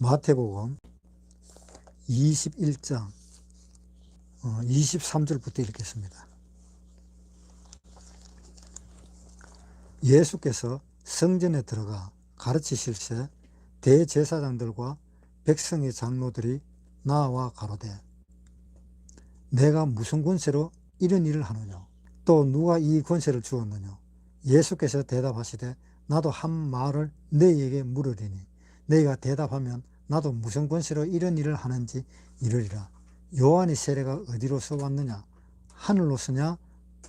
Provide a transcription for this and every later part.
마태복음 21장 23절부터 읽겠습니다. 예수께서 성전에 들어가 가르치실새 대제사장들과 백성의 장로들이 나와 가로되, 내가 무슨 권세로 이런 일을 하느냐? 또 누가 이 권세를 주었느냐? 예수께서 대답하시되, 나도 한 말을 너희에게 물으리니 너희가 대답하면 나도 무슨 권세로 이런 일을 하는지 이르리라. 요한의 세례가 어디로서 왔느냐? 하늘로서냐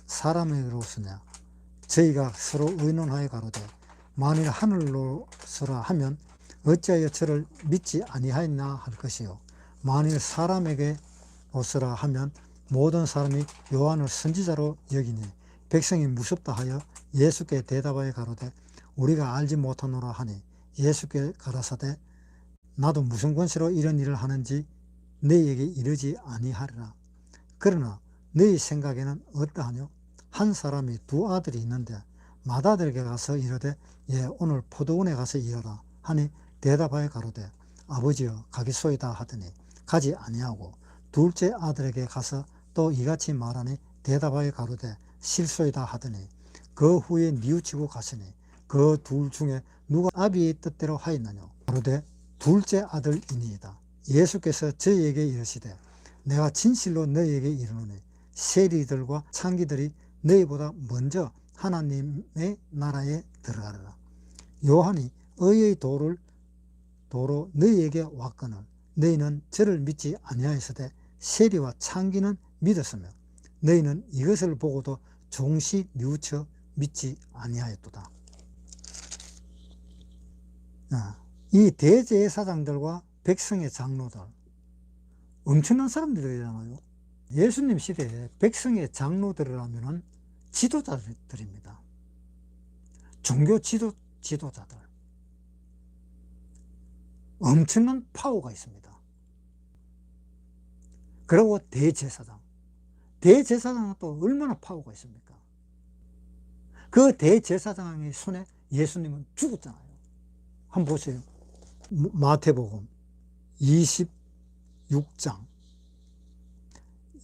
사람에게로서냐? 저희가 서로 의논하여 가로되, 만일 하늘로서라 하면 어찌하여 저를 믿지 아니하였나 할 것이요, 만일 사람에게로서라 하면 모든 사람이 요한을 선지자로 여기니 백성이 무섭다 하여 예수께 대답하여 가로되, 우리가 알지 못하노라 하니 예수께 가라사대, 나도 무슨 권세로 이런 일을 하는지 너희에게 이르지 아니하리라. 그러나 너희 생각에는 어떠하뇨? 한 사람이 두 아들이 있는데 맏아들에게 가서 이르되, 예, 오늘 포도원에 가서 일하라 하니 대답하여 가로되, 아버지여 가겠소이다 하더니 가지 아니하고, 둘째 아들에게 가서 또 이같이 말하니 대답하여 가로되, 실소이다 하더니 그 후에 뉘우치고 가시니 그 둘 중에 누가 아비의 뜻대로 하였느냐? 가로되 둘째 아들이니이다. 예수께서 저희에게 이르시되, 내가 진실로 너희에게 이르노니 세리들과 창기들이 너희보다 먼저 하나님의 나라에 들어가리라. 요한이 의의 도로 너희에게 왔거늘 너희는 저를 믿지 아니하였으되 세리와 창기는 믿었으며 너희는 이것을 보고도 종시 뉘우쳐 믿지 아니하였도다. 이 대제사장들과 백성의 장로들, 엄청난 사람들이잖아요. 예수님 시대에 백성의 장로들이라면 지도자들입니다. 종교 지도자들. 엄청난 파워가 있습니다. 그리고 대제사장은 또 얼마나 파워가 있습니까? 그 대제사장의 손에 예수님은 죽었잖아요. 한번 보세요. 마태복음 26장.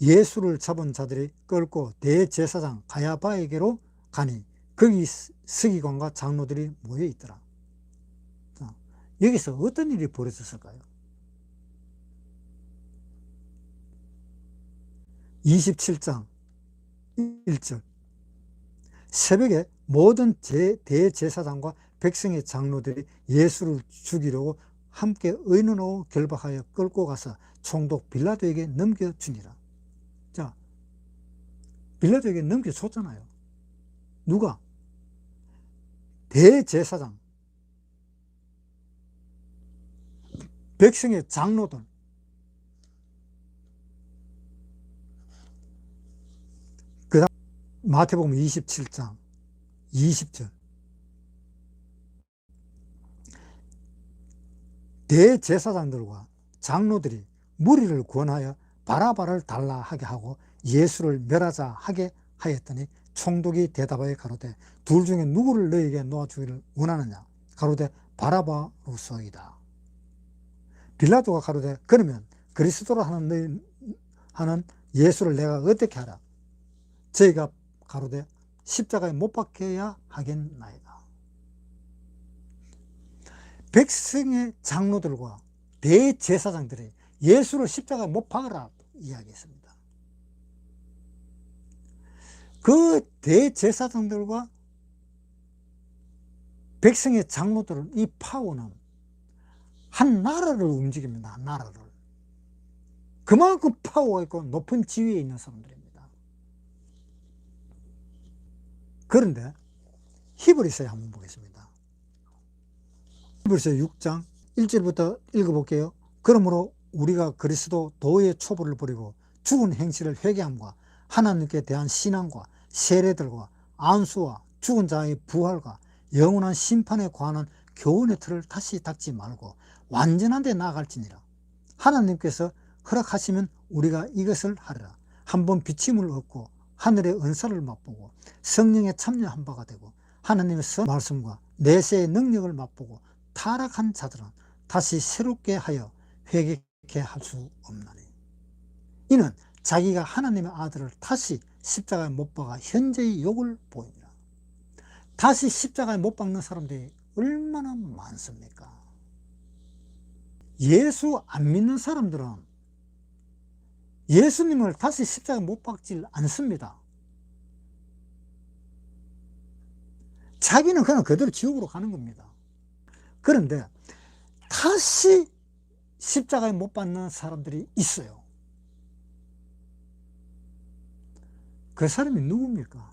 예수를 잡은 자들이 끌고 대제사장 가야바에게로 가니 거기 서기관과 장로들이 모여 있더라. 여기서 어떤 일이 벌어졌을까요? 27장 1절. 새벽에 모든 대제사장과 백성의 장로들이 예수를 죽이려고 함께 의논하고 결박하여 끌고 가서 총독 빌라도에게 넘겨주니라. 자, 빌라도에게 넘겨줬잖아요. 누가? 대제사장, 백성의 장로들. 그 다음 마태복음 27장 20절. 대제사장들과 장로들이 무리를 권하여 바라바를 달라 하게 하고 예수를 멸하자 하게 하였더니 총독이 대답하여 가로되, 둘 중에 누구를 너에게 놓아주기를 원하느냐? 가로되 바라바로소이다. 빌라도가 가로되, 그러면 그리스도라 하는 예수를 내가 어떻게 하라? 저희가 가로되 십자가에 못 박혀야 하겠나이다. 백성의 장로들과 대제사장들이 예수를 십자가에 못 박으라 이야기했습니다. 그 대제사장들과 백성의 장로들은, 이 파워는 한 나라를 움직입니다. 한 나라를. 그만큼 파워가 있고 높은 지위에 있는 사람들입니다. 그런데 히브리서에 한번 보겠습니다. 히브리서 6장 1절부터 읽어볼게요. 그러므로 우리가 그리스도 도의 초보를 버리고 죽은 행실을 회개함과 하나님께 대한 신앙과 세례들과 안수와 죽은 자의 부활과 영원한 심판에 관한 교훈의 틀을 다시 닦지 말고 완전한 데 나아갈지니라. 하나님께서 허락하시면 우리가 이것을 하리라. 한번 비침을 얻고 하늘의 은사를 맛보고 성령에 참여한 바가 되고 하나님의 말씀과 내세의 능력을 맛보고 타락한 자들은 다시 새롭게 하여 회개케 할 수 없나니. 이는 자기가 하나님의 아들을 다시 십자가에 못 박아 현재의 욕을 보이니라. 다시 십자가에 못 박는 사람들이 얼마나 많습니까? 예수 안 믿는 사람들은 예수님을 다시 십자가에 못 박질 않습니다. 자기는 그냥 그대로 지옥으로 가는 겁니다. 그런데 다시 십자가에 못 박는 사람들이 있어요. 그 사람이 누굽니까?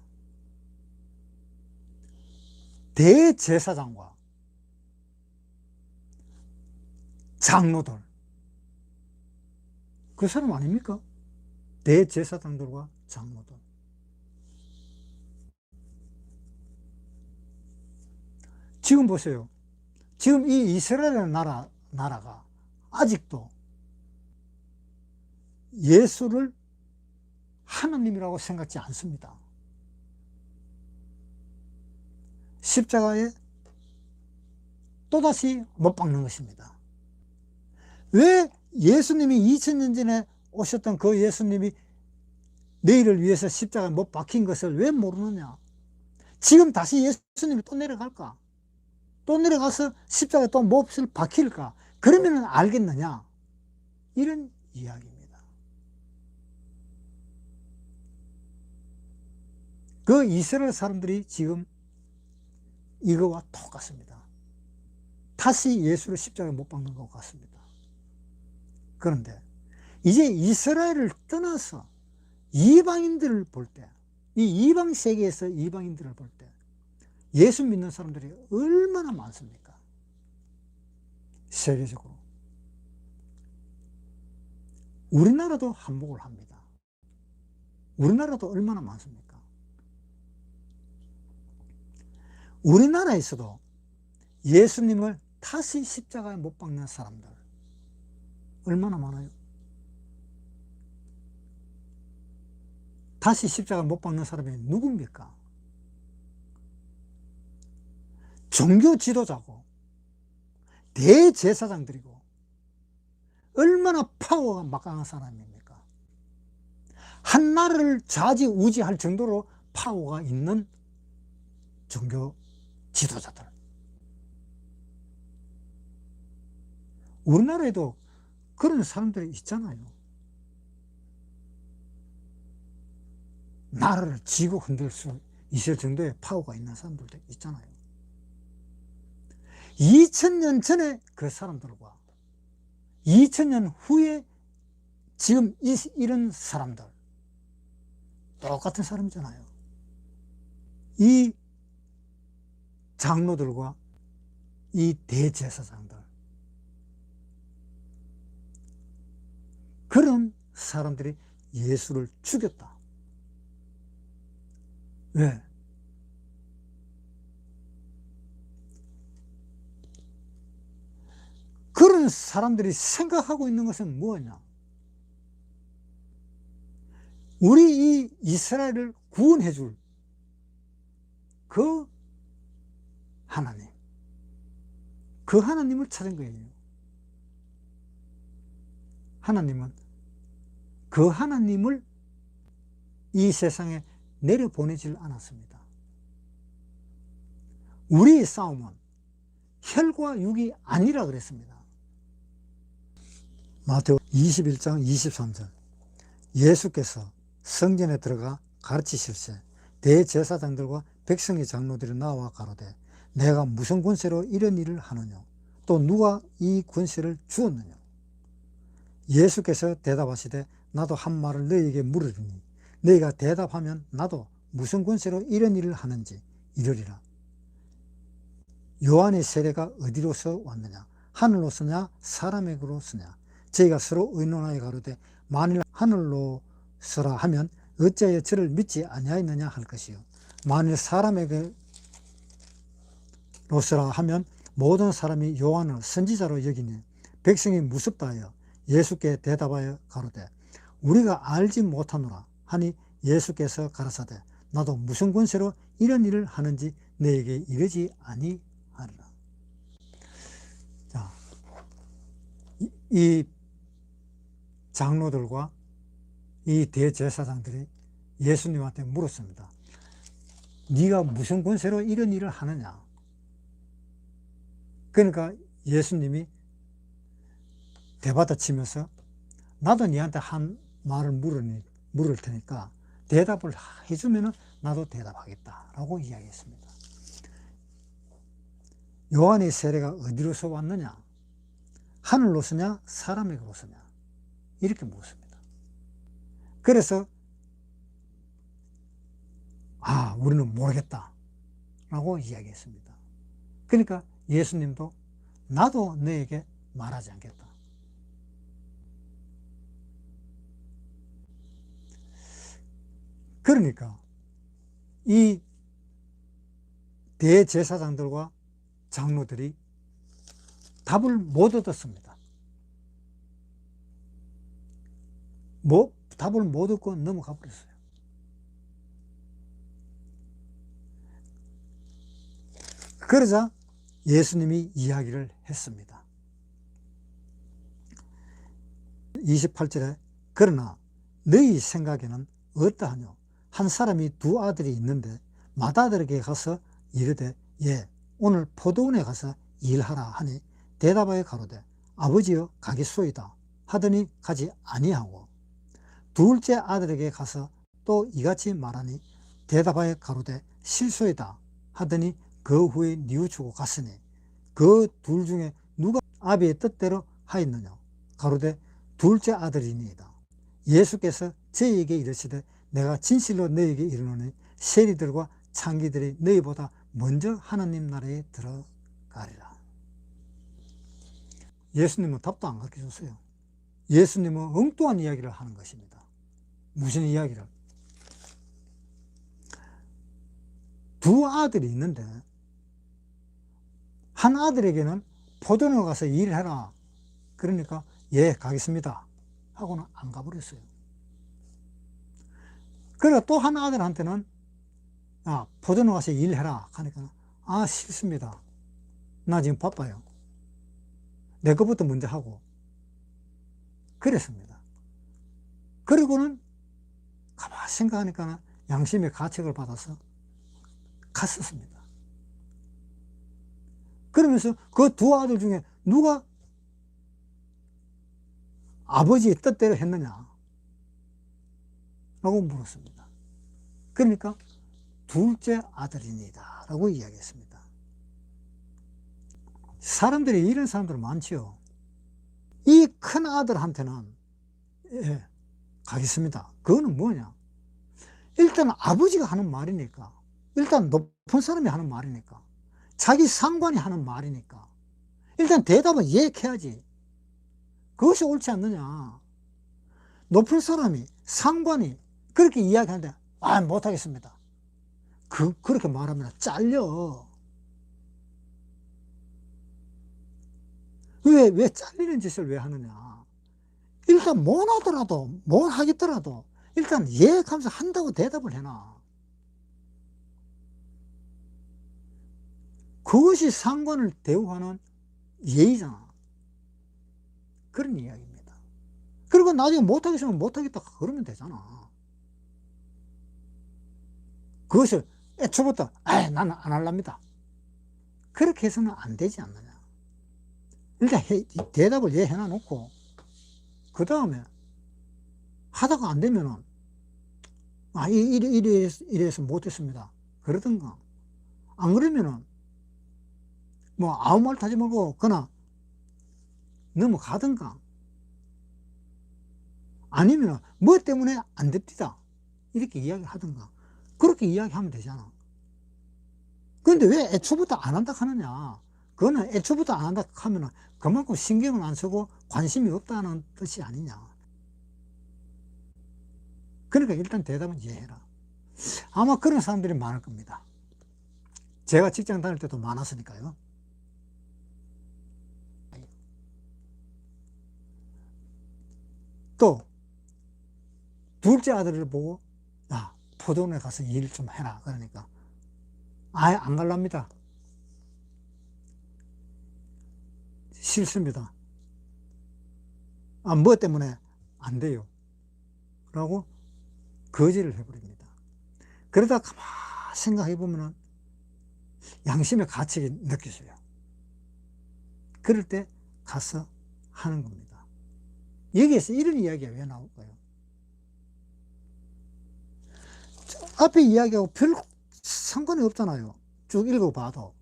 대제사장과 장로들, 그 사람 아닙니까? 대제사장들과 장로들. 지금 보세요. 지금 이 이스라엘 나라가 아직도 예수를 하나님이라고 생각지 않습니다. 십자가에 또다시 못 박는 것입니다. 왜 예수님이 2000년 전에 오셨던 그 예수님이 너희를 위해서 십자가에 못 박힌 것을 왜 모르느냐? 지금 다시 예수님이 또 내려갈까? 또 내려가서 십자가에 또 못을 박힐까? 그러면 알겠느냐? 이런 이야기입니다. 그 이스라엘 사람들이 지금 이거와 똑같습니다. 다시 예수를 십자가에 못 박는 것 같습니다. 그런데 이제 이스라엘을 떠나서 이방인들을 볼 때, 이 이방 세계에서 이방인들을 볼 때 예수 믿는 사람들이 얼마나 많습니까? 세계적으로. 우리나라도 한몫을 합니다. 우리나라도 얼마나 많습니까? 우리나라에서도 예수님을 다시 십자가에 못 박는 사람들 얼마나 많아요? 다시 십자가에 못 박는 사람이 누굽니까? 종교 지도자고 대제사장들이고 얼마나 파워가 막강한 사람입니까? 한 나라를 좌지우지할 정도로 파워가 있는 종교 지도자들. 우리나라에도 그런 사람들이 있잖아요. 나라를 쥐고 흔들 수 있을 정도의 파워가 있는 사람들도 있잖아요. 2000년 전에 그 사람들과 2000년 후에 지금 이런 사람들 똑같은 사람이잖아요. 이 장로들과 이 대제사장들, 그런 사람들이 예수를 죽였다. 왜? 그런 사람들이 생각하고 있는 것은 뭐냐? 우리 이 이스라엘을 구원해 줄 그 하나님, 그 하나님을 찾은 거예요. 하나님은 그 하나님을 이 세상에 내려보내질 않았습니다. 우리의 싸움은 혈과 육이 아니라 그랬습니다. 마태오 21장 23절, 예수께서 성전에 들어가 가르치실세 대제사장들과 백성의 장로들이 나와 가로되 내가 무슨 권세로 이런 일을 하느냐? 또 누가 이 권세를 주었느냐? 예수께서 대답하시되 나도 한 말을 너희에게 물으리니 너희가 대답하면 나도 무슨 권세로 이런 일을 하는지 이르리라. 요한의 세례가 어디로서 왔느냐? 하늘로서냐 사람에게로서냐? 저희가 서로 의논하여 가로되 만일 하늘로서라 하면 어찌하여 저를 믿지 아니하였느냐 할 것이요 만일 사람에게로서라 하면 모든 사람이 요한을 선지자로 여기니 백성이 무섭다 하여 예수께 대답하여 가로되 우리가 알지 못하노라 하니 예수께서 가라사대 나도 무슨 권세로 이런 일을 하는지 너에게 이르지 아니하리라. 자, 이 장로들과 이 대제사장들이 예수님한테 물었습니다. 네가 무슨 권세로 이런 일을 하느냐? 그러니까 예수님이 대받아치면서 나도 네한테 한 말을 물을 테니까 대답을 해주면 나도 대답하겠다 라고 이야기했습니다. 요한의 세례가 어디로서 왔느냐? 하늘로서냐 사람에게로서냐? 이렇게 묻습니다. 그래서 우리는 모르겠다 라고 이야기했습니다. 그러니까 예수님도 나도 너에게 말하지 않겠다. 그러니까 이 대제사장들과 장로들이 답을 못 얻었습니다. 답을 못 얻고 넘어가 버렸어요. 그러자 예수님이 이야기를 했습니다. 28절에 그러나 너희 생각에는 어떠하뇨? 한 사람이 두 아들이 있는데 맏아들에게 가서 이르되 오늘 포도원에 가서 일하라 하니 대답하여 가로되 아버지여 가겠소이다 하더니 가지 아니하고 둘째 아들에게 가서 또 이같이 말하니 대답하여 가로되 실소이다 하더니 그 후에 뉘우치고 갔으니 그 둘 중에 누가 아비의 뜻대로 하였느냐? 가로되 둘째 아들이니이다. 예수께서 저희에게 이르시되 내가 진실로 너희에게 이르노니 세리들과 창기들이 너희보다 먼저 하나님 나라에 들어가리라. 예수님은 답도 안 가르쳐 줬어요. 예수님은 엉뚱한 이야기를 하는 것입니다. 무슨 이야기를? 두 아들이 있는데 한 아들에게는 포도원에 가서 일해라. 그러니까 가겠습니다 하고는 안 가버렸어요. 그리고 또 한 아들한테는 포도원에 가서 일해라 하니까 싫습니다. 나 지금 바빠요. 내 것부터 먼저 하고 그랬습니다. 그리고는 가만히 생각하니까 양심의 가책을 받아서 갔었습니다. 그러면서 그 두 아들 중에 누가 아버지의 뜻대로 했느냐 라고 물었습니다. 그러니까 둘째 아들이니다 라고 이야기했습니다. 사람들이 이런 사람들 많지요. 이 큰 아들한테는 가겠습니다. 그거는 뭐냐? 일단 아버지가 하는 말이니까, 일단 높은 사람이 하는 말이니까, 자기 상관이 하는 말이니까 일단 대답은 해야지. 그것이 옳지 않느냐? 높은 사람이, 상관이 그렇게 이야기하는데 못하겠습니다. 그렇게 말하면 잘려. 왜 잘리는 짓을 왜 하느냐? 일단 뭘 하더라도, 뭘 하겠더라도 일단 하면서 한다고 대답을 해놔. 그것이 상관을 대우하는 예의잖아. 그런 이야기입니다. 그리고 나중에 못하겠으면 못하겠다 그러면 되잖아. 그것을 애초부터 나는 안 할랍니다 그렇게 해서는 안 되지 않느냐. 일단 대답을 해놔 놓고 그 다음에 하다가 안 되면은 이래서 못했습니다 그러든가, 안 그러면은 아무 말도 하지 말고 그냥 넘어가든가, 아니면 뭐 때문에 안 됩니다 이렇게 이야기하든가, 그렇게 이야기하면 되잖아. 그런데 왜 애초부터 안 한다 하느냐? 그거는 애초부터 안 한다 하면 그만큼 신경을 안 쓰고 관심이 없다는 뜻이 아니냐. 그러니까 일단 대답은 이해해라. 아마 그런 사람들이 많을 겁니다. 제가 직장 다닐 때도 많았으니까요. 또 둘째 아들을 보고 포도원에 가서 일 좀 해라 그러니까 안 갈랍니다. 싫습니다. 뭐 때문에 안 돼요 라고 거절을 해버립니다. 그러다 가만 생각해 보면은 양심의 가책이 느껴져요. 그럴 때 가서 하는 겁니다. 여기에서 이런 이야기가 왜 나올까요? 앞에 이야기하고 별 상관이 없잖아요. 쭉 읽어봐도.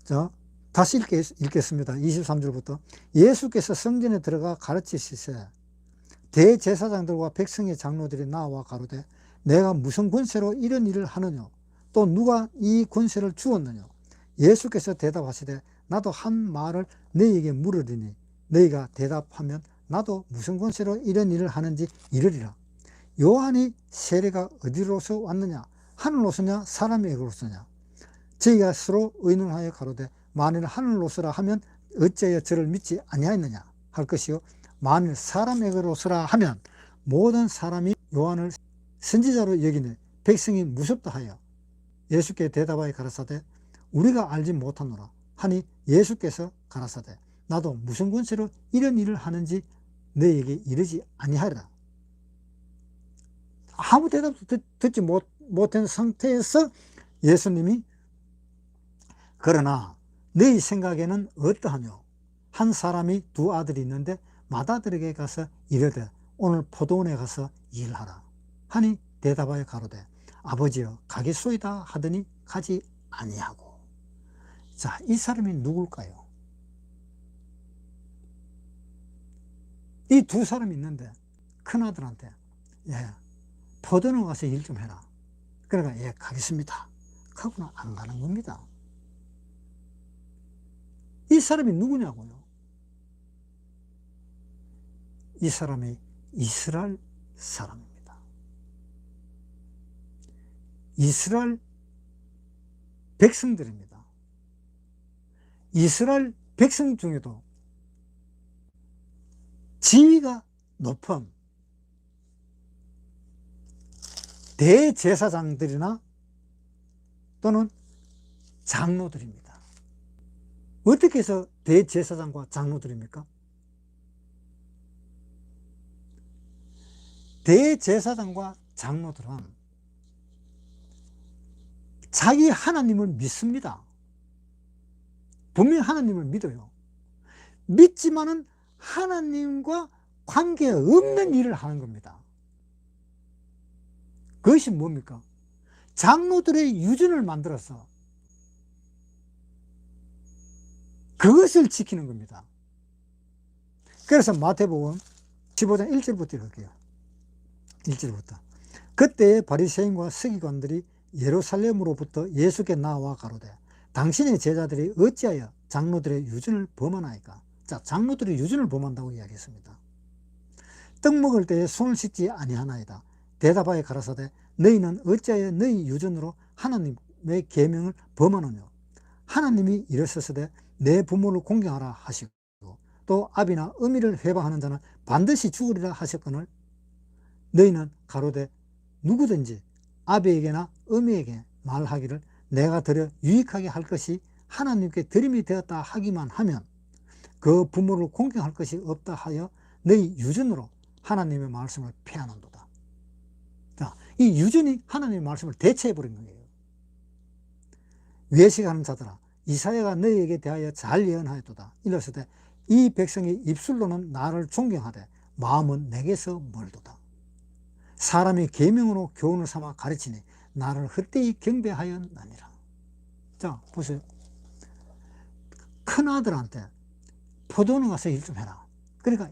자, 다시 읽겠습니다. 23절부터. 예수께서 성전에 들어가 가르치시세 대제사장들과 백성의 장로들이 나와 가로되 내가 무슨 권세로 이런 일을 하느냐 또 누가 이 권세를 주었느냐. 예수께서 대답하시되 나도 한 말을 너희에게 물으리니 너희가 대답하면 나도 무슨 권세로 이런 일을 하는지 이르리라. 요한이 세례가 어디로서 왔느냐 하늘로서냐 사람에게로서냐. 저희가 서로 의논하여 가로되 만일 하늘로서라 하면 어찌하여 저를 믿지 아니하였느냐 할 것이요 만일 사람에게로서라 하면 모든 사람이 요한을 선지자로 여기네 백성이 무섭다 하여 예수께 대답하여 가라사대 우리가 알지 못하노라 하니 예수께서 가라사대 나도 무슨 권세로 이런 일을 하는지 너희에게 이르지 아니하리라. 아무 대답도 듣지 못한 상태에서 예수님이 그러나 너희 생각에는 어떠하뇨? 한 사람이 두 아들이 있는데 맏아들에게 가서 이르되 오늘 포도원에 가서 일하라 하니 대답하여 가로되 아버지여 가겠소이다 하더니 가지 아니하고. 자, 이 사람이 누굴까요? 이 두 사람이 있는데 큰아들한테 포도원 가서 일 좀 해라. 그러니까 가겠습니다 하고는 안 가는 겁니다. 이 사람이 누구냐고요? 이 사람이 이스라엘 사람입니다. 이스라엘 백성들입니다. 이스라엘 백성 중에도 지위가 높은 대제사장들이나 또는 장로들입니다. 어떻게 해서 대제사장과 장로들입니까? 대제사장과 장로들은 자기 하나님을 믿습니다. 분명히 하나님을 믿어요. 믿지만은 하나님과 관계없는 일을 하는 겁니다. 그것이 뭡니까? 장로들의 유전을 만들어서 그것을 지키는 겁니다. 그래서 마태복음 15장 1절부터 읽을게요. 1절부터. 그때 바리새인과 서기관들이 예루살렘으로부터 예수께 나와 가로되 당신의 제자들이 어찌하여 장로들의 유전을 범하나이까. 자, 장로들의 유전을 범한다고 이야기했습니다. 떡 먹을 때에 손을 씻지 아니하나이다. 대답하여 가라사대 너희는 어찌하여 너희 유전으로 하나님의 계명을 범하느냐. 하나님이 이르셨으되 내 부모를 공경하라 하시고 또 아비나 어미를 회방하는 자는 반드시 죽으리라 하셨거늘 너희는 가로되 누구든지 아비에게나 어미에게 말하기를 내가 드려 유익하게 할 것이 하나님께 드림이 되었다 하기만 하면 그 부모를 공경할 것이 없다 하여 너희 유전으로 하나님의 말씀을 폐하는도다. 자, 이 유전이 하나님의 말씀을 대체해버린 거예요. 외식하는 자들아 이사야가 너희에게 대하여 잘 예언하였도다. 이르시되 이 백성이 입술로는 나를 존경하되 마음은 내게서 멀도다. 사람이 계명으로 교훈을 삼아 가르치니 나를 헛되이 경배하였나니라. 자, 보세요. 큰아들한테 포도원 가서 일 좀 해라. 그러니까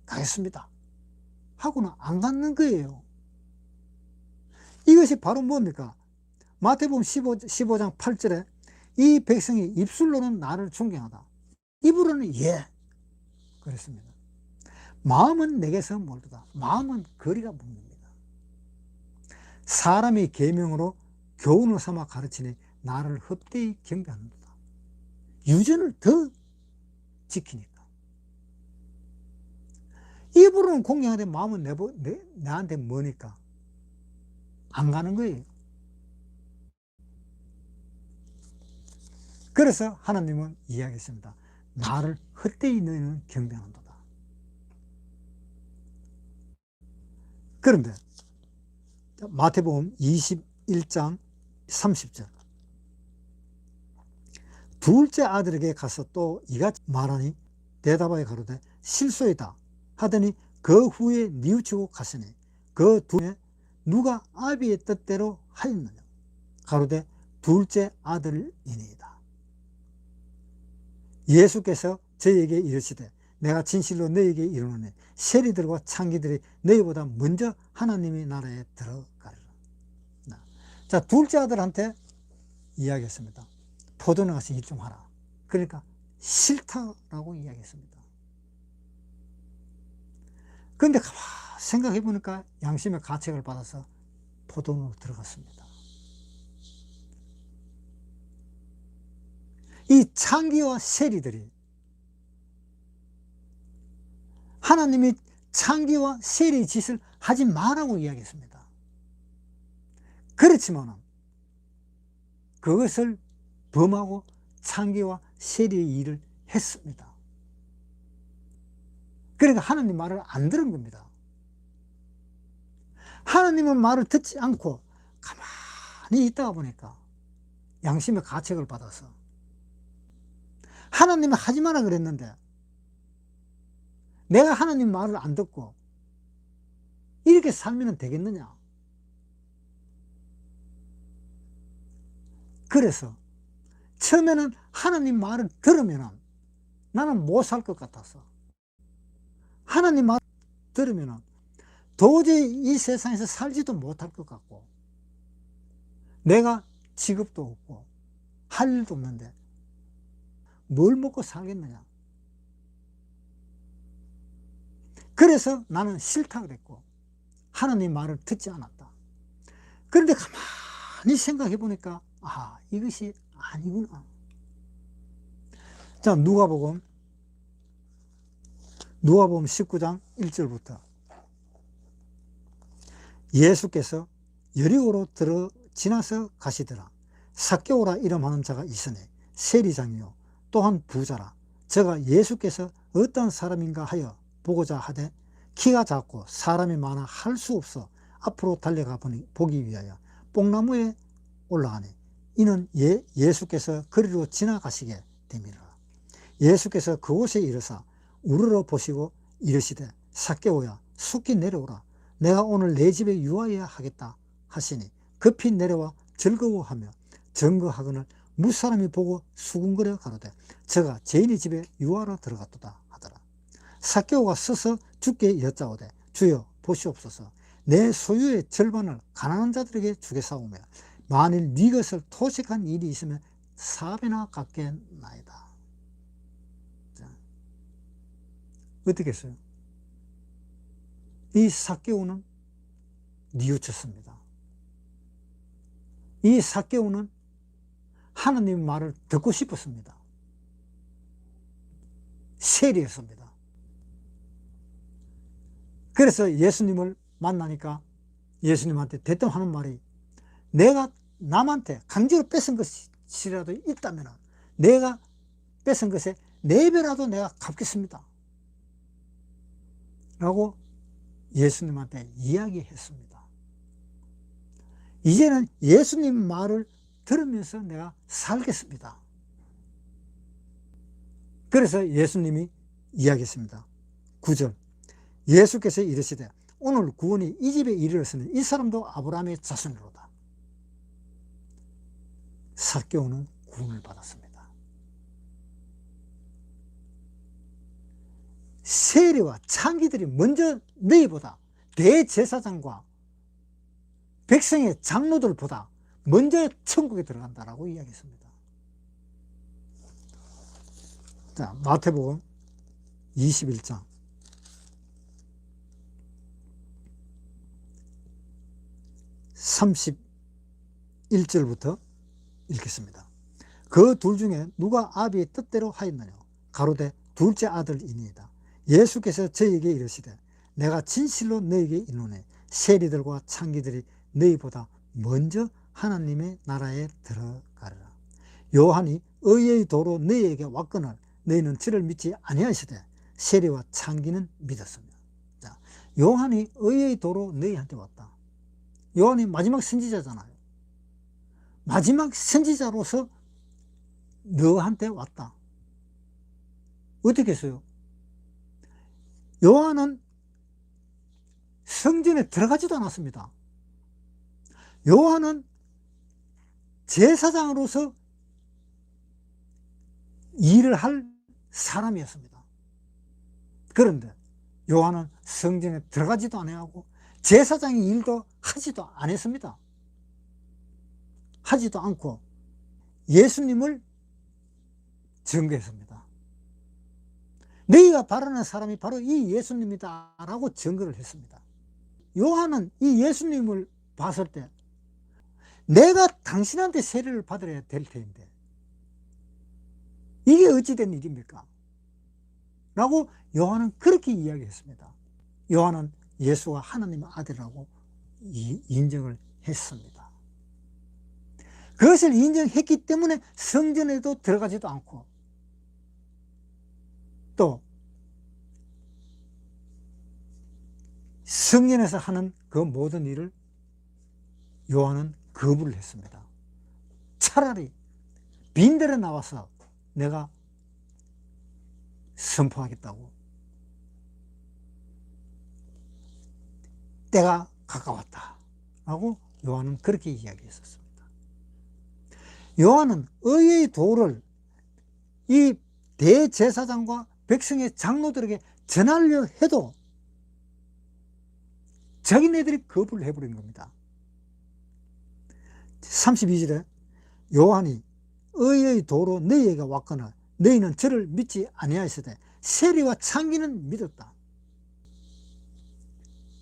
가겠습니다 하고는 안 갖는 거예요. 이것이 바로 뭡니까? 마태복음 15장 8절에 이 백성이 입술로는 나를 존경하다. 입으로는 그랬습니다. 마음은 내게서 멀도다. 마음은 거리가 멉니다. 사람이 계명으로 교훈을 삼아 가르치니 나를 헛되이 경배하는도다. 유전을 더 지키니까. 입으로는 공경하되 마음은 내한테 머니까 안 가는 거예요. 그래서 하나님은 이야기했습니다. 나를 헛되이 너희는 경배하는도다. 그런데 마태복음 21장 30절 둘째 아들에게 가서 또 이같이 말하니 대답하여 가로되 실소이다 하더니 그 후에 뉘우치고 갔으니 그 둘에 누가 아비의 뜻대로 하였느냐 가로되 둘째 아들이니이다. 예수께서 저희에게 이르시되 내가 진실로 너희에게 이르노니 세리들과 창기들이 너희보다 먼저 하나님의 나라에 들어가리라. 자, 둘째 아들한테 이야기했습니다. 포도는 가서 일 좀 하라. 그러니까 싫다라고 이야기했습니다. 그런데 가만 생각해 보니까 양심의 가책을 받아서 포도원으로 들어갔습니다. 이 창기와 세리들이 하나님이 창기와 세리의 짓을 하지 말라고 이야기했습니다. 그렇지만 그것을 범하고 창기와 세리의 일을 했습니다. 그러니까 하나님 말을 안 들은 겁니다. 하나님의 말을 듣지 않고 가만히 있다가 보니까 양심의 가책을 받아서 하나님이 하지 마라 그랬는데 내가 하나님 말을 안 듣고 이렇게 살면 되겠느냐. 그래서 처음에는 하나님 말을 들으면 나는 못 살 것 같아서 하나님 말 들으면 도저히 이 세상에서 살지도 못할 것 같고 내가 직업도 없고 할 일도 없는데 뭘 먹고 살겠느냐. 그래서 나는 싫다 그랬고 하나님 말을 듣지 않았다. 그런데 가만히 생각해 보니까 아, 이것이 아니구나. 자, 누가복음 19장 1절부터 예수께서 여리고로 지나서 가시더라. 삭개오라 이름하는 자가 있으니 세리장이요 또한 부자라. 저가 예수께서 어떤 사람인가 하여 보고자 하되 키가 작고 사람이 많아 할 수 없어 앞으로 달려가 보기 위하여 뽕나무에 올라가니 이는 예수께서 거리로 지나가시게 됨이라. 예수께서 그곳에 이르사 우러러 보시고 이르시되 삭개오야 속히 내려오라. 내가 오늘 내 집에 유하여야 하겠다 하시니 급히 내려와 즐거워하며 증거하거늘 무사람이 보고 수군거려 가로되 저가 죄인의 집에 유하러 들어갔도다 하더라. 삭개오가 서서 주께 여짜오되 주여 보시옵소서 내 소유의 절반을 가난한 자들에게 주겠사오며 만일 네 것을 토식한 일이 있으면 4배나 갚겠나이다. 어떻게 했어요? 이 삭개오는 뉘우쳤습니다. 이 삭개오는 하나님의 말을 듣고 싶었습니다. 세리였습니다. 그래서 예수님을 만나니까 예수님한테 대뜸 하는 말이 내가 남한테 강제로 뺏은 것이라도 있다면 내가 뺏은 것에 4배라도 내가 갚겠습니다. 라고 예수님한테 이야기했습니다. 이제는 예수님 말을 들으면서 내가 살겠습니다. 그래서 예수님이 이야기했습니다. 9절 예수께서 이르시되 오늘 구원이 이 집에 이르렀으니 이 사람도 아브라함의 자손이로다. 삭개오는 구원을 받았습니다. 세리와 창기들이 먼저 너희보다 대제사장과 백성의 장로들보다 먼저 천국에 들어간다라고 이야기했습니다. 자, 마태복음 21장 31절부터 읽겠습니다. 그 둘 중에 누가 아비의 뜻대로 하였느냐 가로되 둘째 아들이니이다. 예수께서 저희에게 이르시되 내가 진실로 너희에게 이르노니 세리들과 창기들이 너희보다 먼저 하나님의 나라에 들어가리라. 요한이 의의 도로 너희에게 왔거늘 너희는 저를 믿지 아니하시되 세리와 창기는 믿었으며. 자, 요한이 의의 도로 너희한테 왔다. 요한이 마지막 선지자잖아요. 마지막 선지자로서 너한테 왔다. 어떻게 했어요? 요한은 성전에 들어가지도 않았습니다. 요한은 제사장으로서 일을 할 사람이었습니다. 그런데 요한은 성전에 들어가지도 않고 제사장의 일도 하지도 않았습니다. 하지도 않고 예수님을 증거했습니다. 너희가 바라는 사람이 바로 이 예수님이다 라고 증거를 했습니다. 요한은 이 예수님을 봤을 때 내가 당신한테 세례를 받아야 될 텐데 이게 어찌된 일입니까? 라고 요한은 그렇게 이야기했습니다. 요한은 예수가 하나님의 아들이라고 인정을 했습니다. 그것을 인정했기 때문에 성전에도 들어가지도 않고 또 성전에서 하는 그 모든 일을 요한은 거부를 했습니다. 차라리 빈들에 나와서 내가 선포하겠다고. 때가 가까웠다 라고 요한은 그렇게 이야기했었습니다. 요한은 의의 도를 이 대제사장과 백성의 장로들에게 전하려 해도 자기네들이 거부를 해버린 겁니다. 32절에 요한이 의의 도로 너희에게 왔거나 너희는 저를 믿지 아니하였으되 세리와 창기는 믿었다.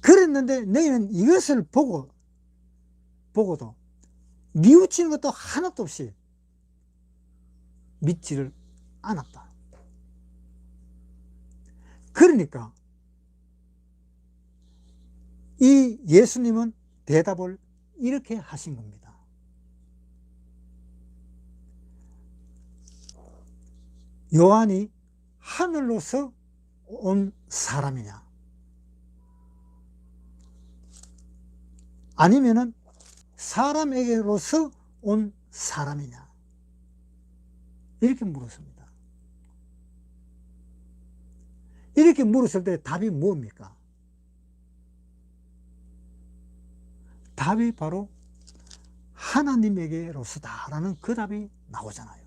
그랬는데 너희는 이것을 보고도 뉘우치는 것도 하나도 없이 믿지를 않았다. 그러니까 이 예수님은 대답을 이렇게 하신 겁니다. 요한이 하늘로서 온 사람이냐 아니면은 사람에게로서 온 사람이냐 이렇게 물었습니다. 이렇게 물었을 때 답이 뭡니까? 답이 바로 하나님에게로서다라는 그 답이 나오잖아요.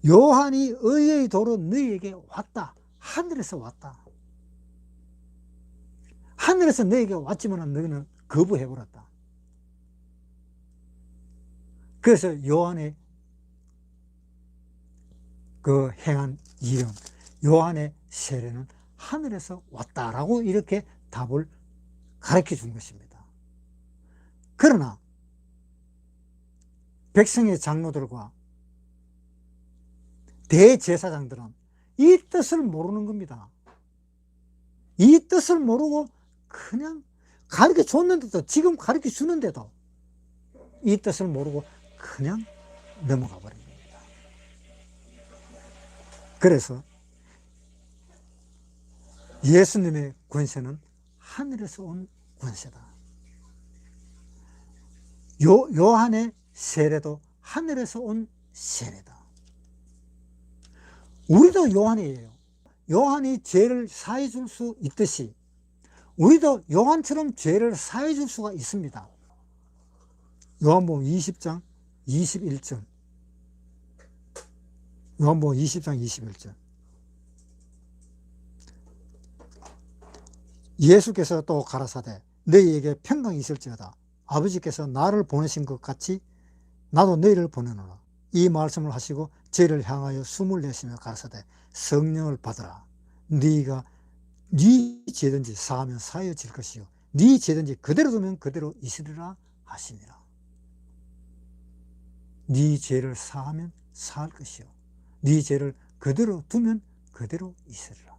요한이 의의 도로 너희에게 왔다. 하늘에서 왔다. 하늘에서 너희에게 왔지만 너희는 거부해버렸다. 그래서 요한의 그 행한 일은 요한의 세례는 하늘에서 왔다라고 이렇게 답을 가르쳐 준 것입니다. 그러나 백성의 장로들과 대제사장들은 이 뜻을 모르는 겁니다. 이 뜻을 모르고 그냥 가르쳐 줬는데도 지금 가르쳐 주는데도 이 뜻을 모르고 그냥 넘어가 버린 겁니다. 그래서 예수님의 권세는 하늘에서 온 권세다. 요한의 세례도 하늘에서 온 세례다. 우리도 요한이에요. 요한이 죄를 사해 줄 수 있듯이 우리도 요한처럼 죄를 사해 줄 수가 있습니다. 요한복음 20장 21절. 요한복음 20장 21절. 예수께서 또 가라사대 너희에게 평강이 있을지어다. 아버지께서 나를 보내신 것 같이 나도 너희를 보내노라. 이 말씀을 하시고 저희를 향하여 숨을 내쉬며 가라사대 성령을 받으라. 네가 네 죄든지 사하면 사해질 것이요 네 죄든지 그대로 두면 그대로 있으리라 하시니라. 네 죄를 사하면 사할 것이요 네 죄를 그대로 두면 그대로 있으리라.